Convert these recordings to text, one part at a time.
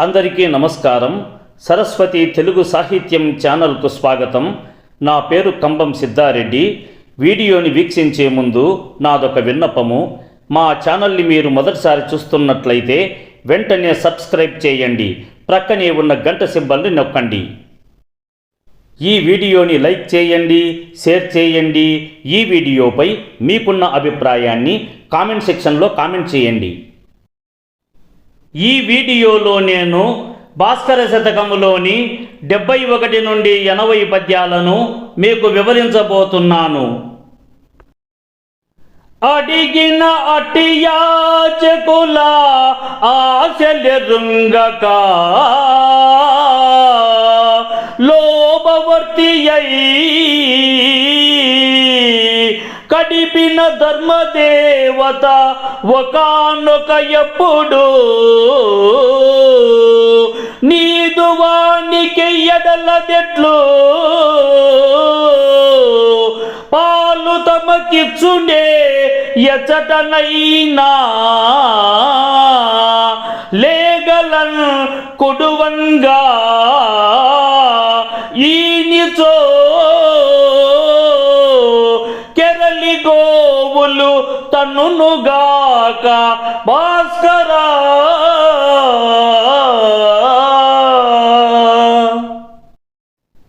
అందరికీ నమస్కారం. సరస్వతి తెలుగు సాహిత్యం ఛానల్కు స్వాగతం. నా పేరు కంబం సిద్ధారెడ్డి. వీడియోని వీక్షించే ముందు నాదొక విన్నపము. మా ఛానల్ని మీరు మొదటిసారి చూస్తున్నట్లయితే వెంటనే సబ్స్క్రైబ్ చేయండి. ప్రక్కనే ఉన్న గంట సింబల్ని నొక్కండి. ఈ వీడియోని లైక్ చేయండి, షేర్ చేయండి. ఈ వీడియోపై మీకున్న అభిప్రాయాన్ని కామెంట్ సెక్షన్లో కామెంట్ చేయండి. ఈ వీడియోలో నేను భాస్కర శతకములోని 71 నుండి 80 పద్యాలను మీకు వివరించబోతున్నాను. అడిగిన అటియాచకుల ఆశలెరుంగక లోభవర్తి అయి కడిపిన ధర్మదేవత ఒకానొక ఎప్పుడు నీదు వానికి ఎడలదెట్లు పాలు తమకిచ్చునే ఎచటనైనా లేగలన్ కుడువంగా ఈనిచో కెరలి గోవులు తన్నునుగాక భాస్కరా.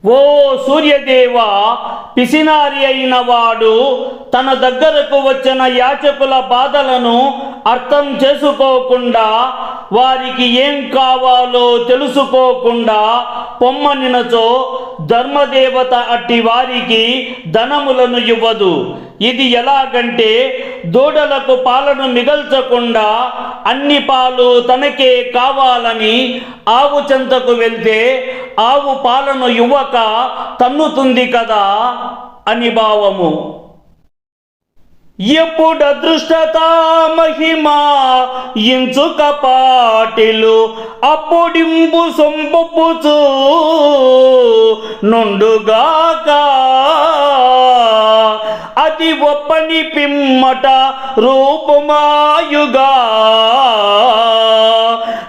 ఓ సూర్యదేవ, పిసినారి అయిన వాడు తన దగ్గరకు వచ్చిన యాచకుల బాధలను అర్థం చేసుకోకుండా, వారికి ఏం కావాలో తెలుసుకోకుండా పొమ్మనినచో ధర్మదేవత అట్టి వారికి ధనములను ఇవ్వదు. ఇది ఎలాగంటే, దూడలకు పాలను మిగల్చకుండా అన్ని పాలు తనకే కావాలని ఆవు చెంతకు వెళ్తే ఆవు పాలను ఇవ్వక తన్నుతుంది కదా అని భావము. ఎప్పుడు అదృష్టత మహిమా ఇంచుక పాటిలు అప్పుడింపు సొంపుచు నుండుగాక అది ఒప్పని పిమ్మట రూపుమాయుగా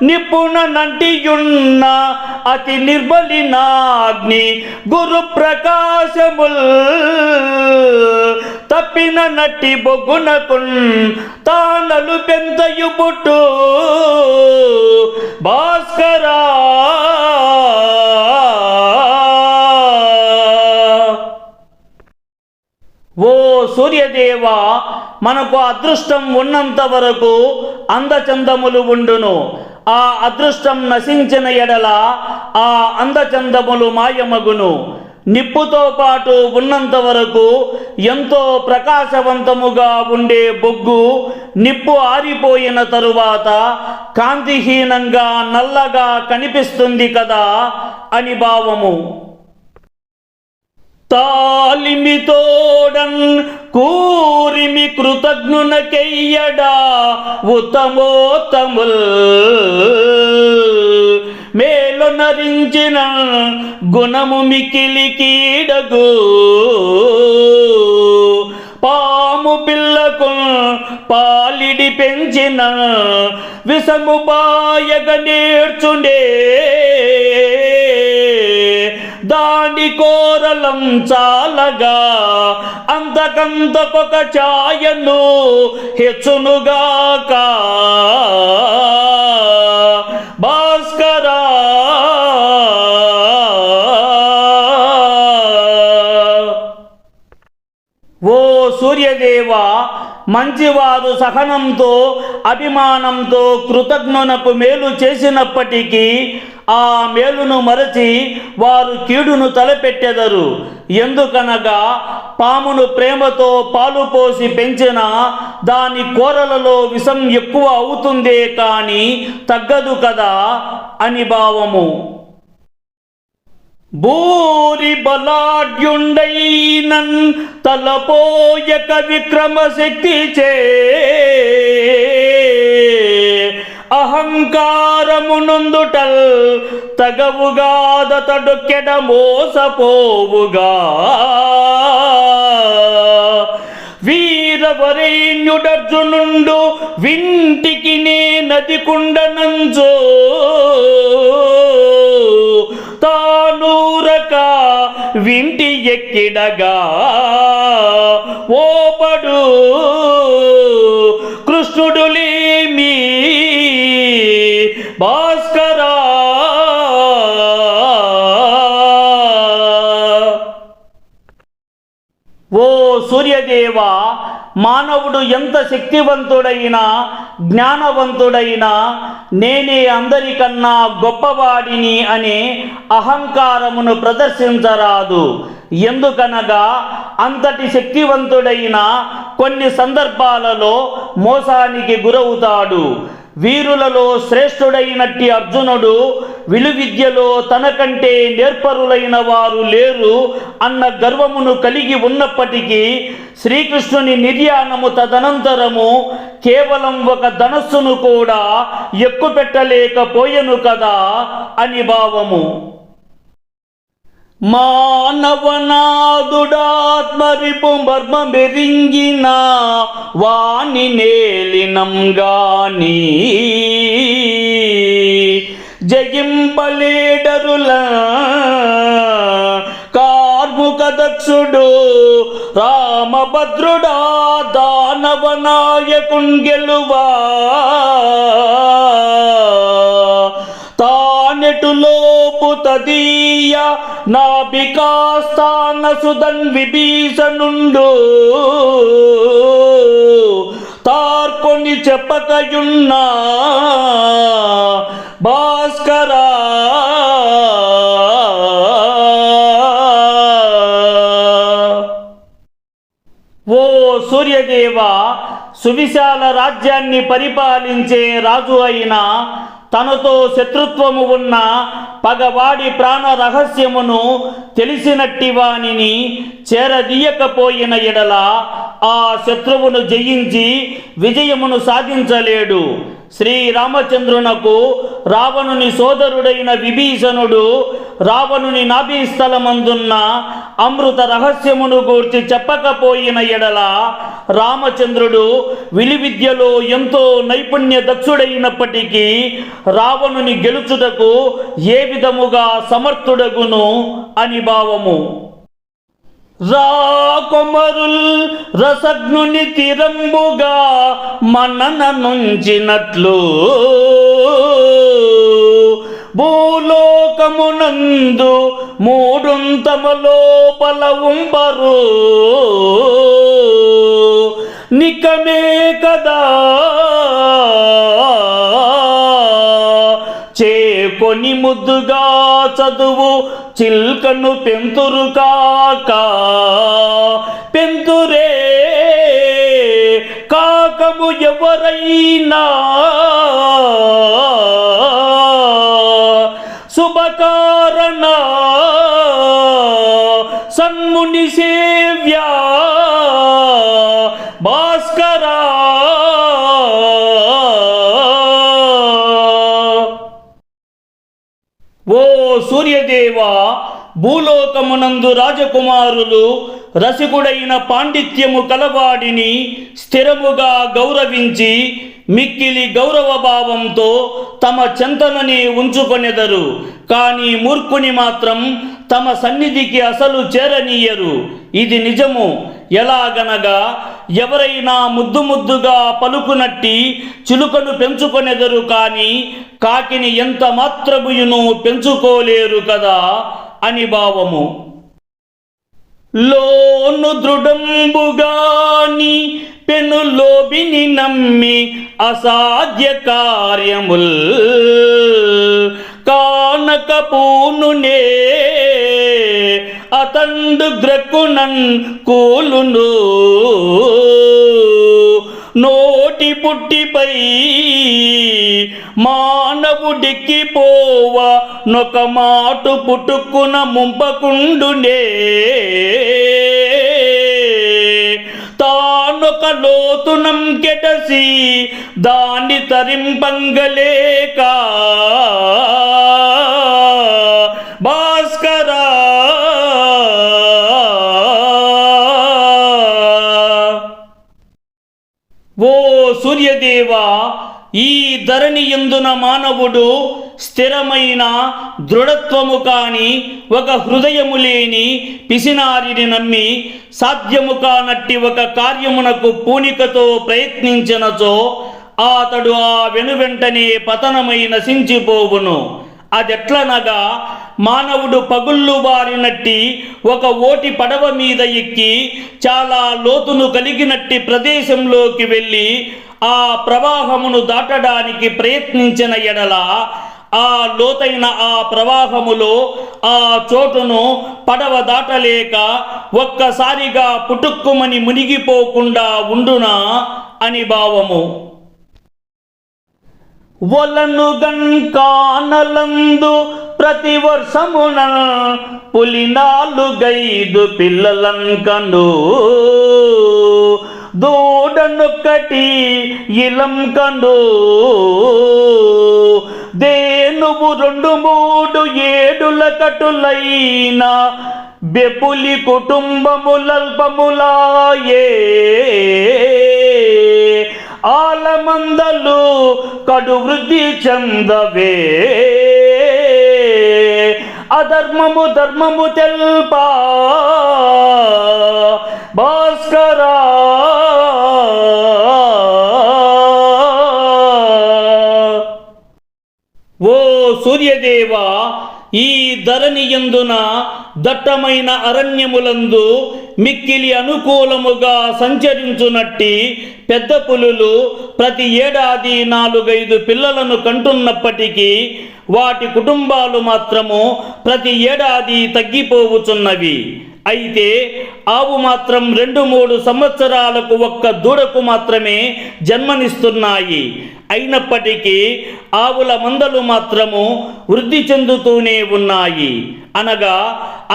నిపుణ నంటియున్న అతి నిర్బలినాగ్ని గురు ప్రకాశముల్ తప్పిన నట్టి బొగ్గునకున్ తానలు పెంతయు పుట్టు భాస్కరా. ఓ సూర్యదేవ, మనకు అదృష్టం ఉన్నంత వరకు అందచందములు ఉండును. ఆ అదృష్టం నశించిన ఎడల ఆ అందచందములు మాయమగును. నిప్పుతో పాటు ఉన్నంత వరకు ఎంతో ప్రకాశవంతముగా ఉండే బొగ్గు నిప్పు ఆరిపోయిన తరువాత కాంతిహీనంగా నల్లగా కనిపిస్తుంది కదా అని భావము. తాలిమితోడన్ కూరిమి కృతజ్ఞునకెయ్యడా ఉత్తమోత్తముల్ మేలు నరించిన గుణము మికిలి కీడగు పాము పిల్లకు పాలిడి పెంచిన విషము బాయగ నేర్చుండే దాని కోరలం చాలగా అంతకంతకొక ఛాయను హెచ్చునుగాక భాస్కరా. ఓ సూర్యదేవ, మంచివారు సహనంతో అభిమానంతో కృతజ్ఞునకు మేలు చేసినప్పటికీ ఆ మేలును మరచి వారు కీడును తలపెట్టెదరు. ఎందుకనగా పామును ప్రేమతో పాలు పోసి పెంచిన దాని కూరలలో విషం ఎక్కువ అవుతుందే కానీ తగ్గదు కదా అని భావము. భూరి బలాఢ్యుండైనన్ తలపోయక విక్రమశక్తి చే అహంకారమునందుటల్ తగవుగాదతడొక్కెడ మోసపోవుగా వీరవరేణ్యుడర్జునుండు వింటికి నే నది కుండనంచో వింటి ఎక్కిడగా ఓపడు కృష్ణుడులేమి భాస్కరా. ఓ సూర్యదేవ, మానవుడు ఎంత శక్తివంతుడైనా జ్ఞానవంతుడైనా నేనే అందరికన్నా గొప్పవాడిని అనే అహంకారమును ప్రదర్శించరాదు. ఎందుకనగా అంతటి శక్తివంతుడైన కొన్ని సందర్భాలలో మోసానికి గురవుతాడు. వీరులలో శ్రేష్ఠుడైనట్టి అర్జునుడు విలువిద్యలో తనకంటే నేర్పరులైన వారు లేరు అన్న గర్వమును కలిగి ఉన్నప్పటికీ శ్రీకృష్ణుని నిర్యాణము తదనంతరము కేవలం ఒక ధనస్సును కూడా ఎక్కుపెట్టలేకపోయెను కదా అని భావము. మానవనాదుడాత్మరిపు మర్మమెరింగిన వాణి నేలినం గాని జగింపలేడరుల కార్ముక దక్షుడు రామభద్రుడా దానవ నాయకుంగెలువా తానెటులోపు తదీయ నాభికాస్థాన సుధన్ విభీషణుండు తార్కొని చెప్పకయున్నా భాస్కరా. ఓ సూర్యదేవ, సువిశాల రాజ్యాన్ని పరిపాలించే రాజు అయిన తనతో శత్రుత్వము ఉన్న పగవాడి ప్రాణ రహస్యమును తెలిసినట్టి వానిని చేరదీయకపోయిన ఎడల ఆ శత్రువును జయించి విజయమును సాధించలేడు. శ్రీరామచంద్రునకు రావణుని సోదరుడైన విభీషణుడు రావణుని నాభీస్థలమందున్న అమృత రహస్యమును గూర్చి చెప్పకపోయిన ఎడల రామచంద్రుడు విలువిద్యలో ఎంతో నైపుణ్య దక్షుడైనప్పటికీ రావణుని గెలుచుటకు ఏ విధముగా సమర్థుడగును అని భావము. రాకొమరుల్ రసజ్ఞుని తిరంబుగా మనన నుంచినట్లు భూలోకమునందు మూడుంతమ లోపల ఉంబరు నికమే కదా చేకొని ముద్దుగా చదువు చిల్కను పెంతురు కాక పెంతురే కాకము ఎవరైనా శుభకారణ సన్ముని సేవ్యా భాస్కరా. ఓ సూర్యదేవ, భూలోకమునందు రాజకుమారులు రసికుడైన పాండిత్యము కలవాడిని స్థిరముగా గౌరవించి మిక్కిలి గౌరవ భావంతో తమ చెంతనని ఉంచుకొనెదరు. కానీ మూర్ఖుని మాత్రం తమ సన్నిధికి అసలు చేరనీయరు. ఇది నిజము. ఎలాగనగా ఎవరైనా ముద్దు ముద్దుగా పలుకునట్టి చిలుకను పెంచుకొనెదరు కానీ కాకిని ఎంత మాత్రముయును పెంచుకోలేరు కదా అని భావము. లోను దృఢంబుగాని పెనులోబిని నమ్మి అసాధ్య కార్యముల్ కానకపూనునే అతండు గ్రక్కునన్ కూలును నోటి పుట్టిపై మానవుడిక్కిపోవ నొక మాటు పుట్టుకున ముంపకుండునే తానొక లోతునం కెటసి దాన్ని తరింపంగలేక భాస్కరా. ఓ సూర్యదేవ, ఈ ధరణి యందున మానవుడు స్థిరమైన దృఢత్వము కాని ఒక హృదయము లేని పిసినారిని నమ్మి సాధ్యము కానట్టి ఒక కార్యమునకు పూనికతో ప్రయత్నించినచో అతడు ఆ వెనువెంటనే పతనమై నశించిపోవును. అదెట్లనగా, మానవుడు పగుళ్ళు బారినట్టి ఒక ఓటి పడవ మీద ఎక్కి చాలా లోతును కలిగినట్టి ప్రదేశంలోకి వెళ్ళి ఆ ప్రవాహమును దాటడానికి ప్రయత్నించిన ఎడల ఆ లోతైన ఆ ప్రవాహములో ఆ చోటును పడవ దాటలేక ఒక్కసారిగా పుటుక్కుమని మునిగిపోకుండా ఉండునా అని భావము. ఒలను గంకానలందు ప్రతి వర్షమున పులినాలుగైదు పిల్లలంకను దూడనొక్కటి ఇలంకను దేనువు 2-3 ఏడుల కటులైన బెపులి కుటుంబములల్పములాయే ఆలమందలు కడు వృద్ధి చెందవే అధర్మము ధర్మము తెల్పా భాస్కరా. ఓ సూర్యదేవా, ఈ ధరణి యందున దట్టమైన అరణ్యములందు మిక్కిలి అనుకూలముగా సంచరించునట్టి పెద్ద పులులు ప్రతి ఏడాది 4-5 పిల్లలను కంటున్నప్పటికీ వాటి కుటుంబాలు మాత్రము ప్రతి ఏడాది తగ్గిపోవుచున్నవి. అయితే ఆవు మాత్రం 2-3 సంవత్సరాలకు ఒక్క దూడకు మాత్రమే జన్మనిస్తున్నాయి. అయినప్పటికీ ఆవుల మందలు మాత్రము వృద్ధి చెందుతూనే ఉన్నాయి. అనగా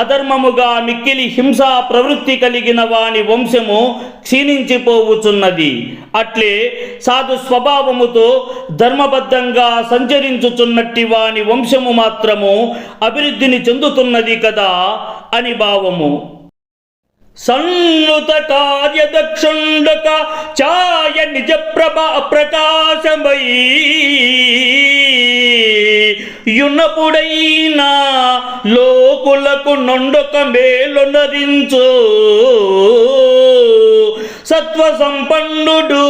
అధర్మముగా మిక్కిలి హింసా ప్రవృత్తి కలిగిన వాని వంశము క్షీణించిపోవుచున్నది. అట్లే సాధు స్వభావముతో ధర్మబద్ధంగా సంచరించుచున్నట్టి వాని వంశము మాత్రము అభివృద్ధిని చెందుతున్నది కదా అని భావము. సన్నుత కార్యదక్షుండక ఛాయ నిజ ప్రభా ప్రకాశమై యున్నపుడైనా లోకులకు నొండొక మేలునరించు సత్వ సంపన్నుడు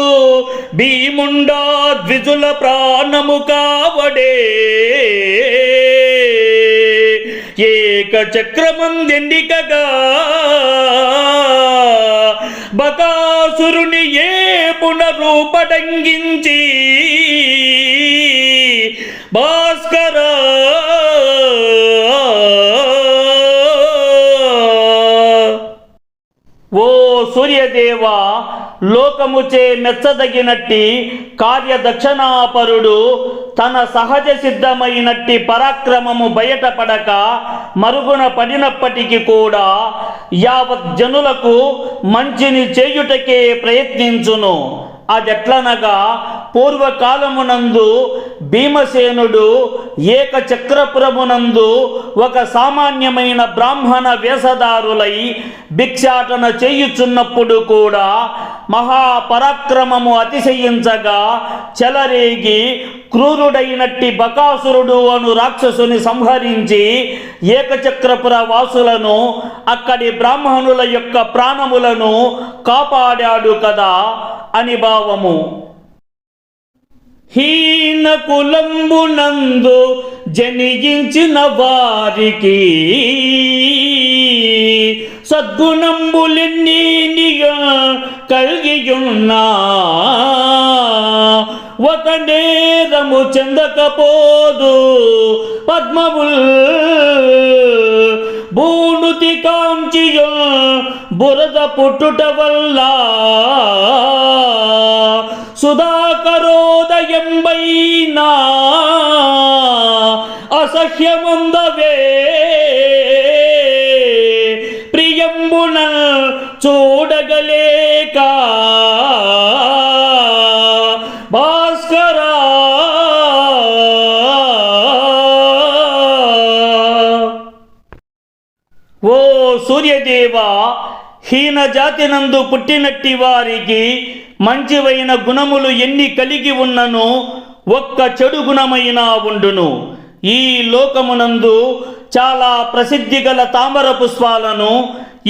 భీముండా ద్విజుల ప్రాణము కావడే ఏక చక్రమందెండికగా బకాసురుని ఏ పునరూపడంగించి భాస్కరా. ఓ సూర్యదేవా, లోకముచే మెచ్చదగినట్టి కార్యదక్షణాపరుడు తన సహజ సిద్ధమైనట్టి పరాక్రమము బయటపడక మరుగున పడినప్పటికీ కూడా యావత్ జనులకు మంచిని చేయుటకే ప్రయత్నించును. అదెట్లనగా, పూర్వకాలమునందు భీమసేనుడు ఏకచక్రపురమునందు ఒక సామాన్యమైన బ్రాహ్మణ వేషధారులై భిక్షాటన చేయుచున్నప్పుడు కూడా మహాపరాక్రమము అతిశయించగా చెలరేగి క్రూరుడైనట్టి బకాసురుడు అను రాక్షసుని సంహరించి ఏకచక్రపుర వాసులను అక్కడి బ్రాహ్మణుల యొక్క ప్రాణములను కాపాడాడు కదా అని భావము. హీన కులంబునందు జనించిన వారికి సద్గుణంబులెన్నీనిగా కలిగియున్నా ఒక నేరము చెందకపోదు పద్మముల్ భూనుతి కాంచియ బురద పుట్టుట వల్ల సుధాకరోదయంబైనా అసహ్యముందవే ప్రియంబున చూడగలేక భాస్కరా. ఓ సూర్యదేవా, హీన జాతినందు పుట్టినట్టి వారికి మంచివైన గుణములు ఎన్ని కలిగి ఉన్నను ఒక్క చెడు గుణమైనా ఉండును. ఈ లోకమునందు చాలా ప్రసిద్ధి గల తామర పుష్పాలను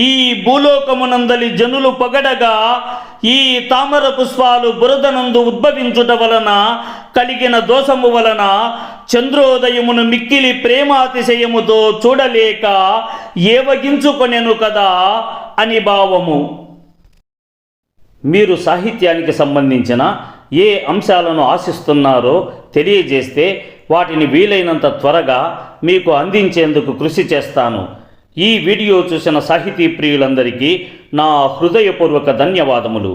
ఈ భూలోకమునందలి జనులు పొగడగా, ఈ తామర పుష్పాలు బురదనందు ఉద్భవించుట వలన కలిగిన దోషము వలన చంద్రోదయమును మిక్కిలి ప్రేమాతిశయముతో చూడలేక ఏవగించుకొనెను కదా అని భావము. మీరు సాహిత్యానికి సంబంధించిన ఏ అంశాలను ఆశిస్తున్నారో తెలియజేస్తే వాటిని వీలైనంత త్వరగా మీకు అందించేందుకు కృషి చేస్తాను. ఈ వీడియో చూసిన సాహితీ ప్రియులందరికీ నా హృదయపూర్వక ధన్యవాదములు.